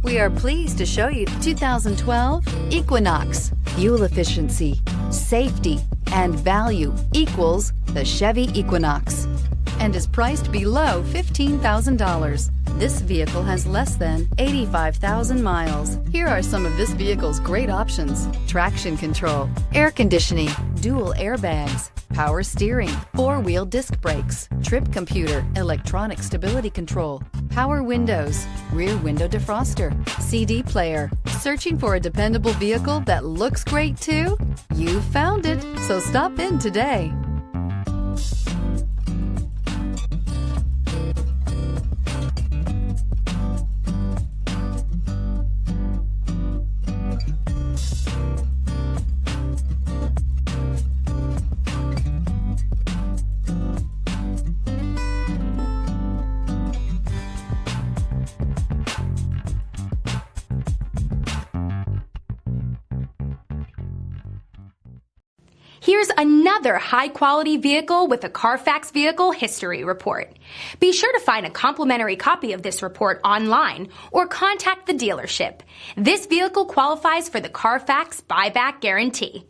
We are pleased to show you 2012 Equinox. Fuel efficiency, safety, and value equals the Chevy Equinox and is priced below $15,000. This vehicle has less than 85,000 miles. Here are some of this vehicle's great options: traction control, air conditioning, dual airbags, power steering, four-wheel disc brakes, trip computer, electronic stability control, power windows, rear window defroster, CD player. Searching for a dependable vehicle that looks great too? You found it, so stop in today. Here's another high-quality vehicle with a Carfax Vehicle History Report. Be sure to find a complimentary copy of this report online or contact the dealership. This vehicle qualifies for the Carfax Buyback Guarantee.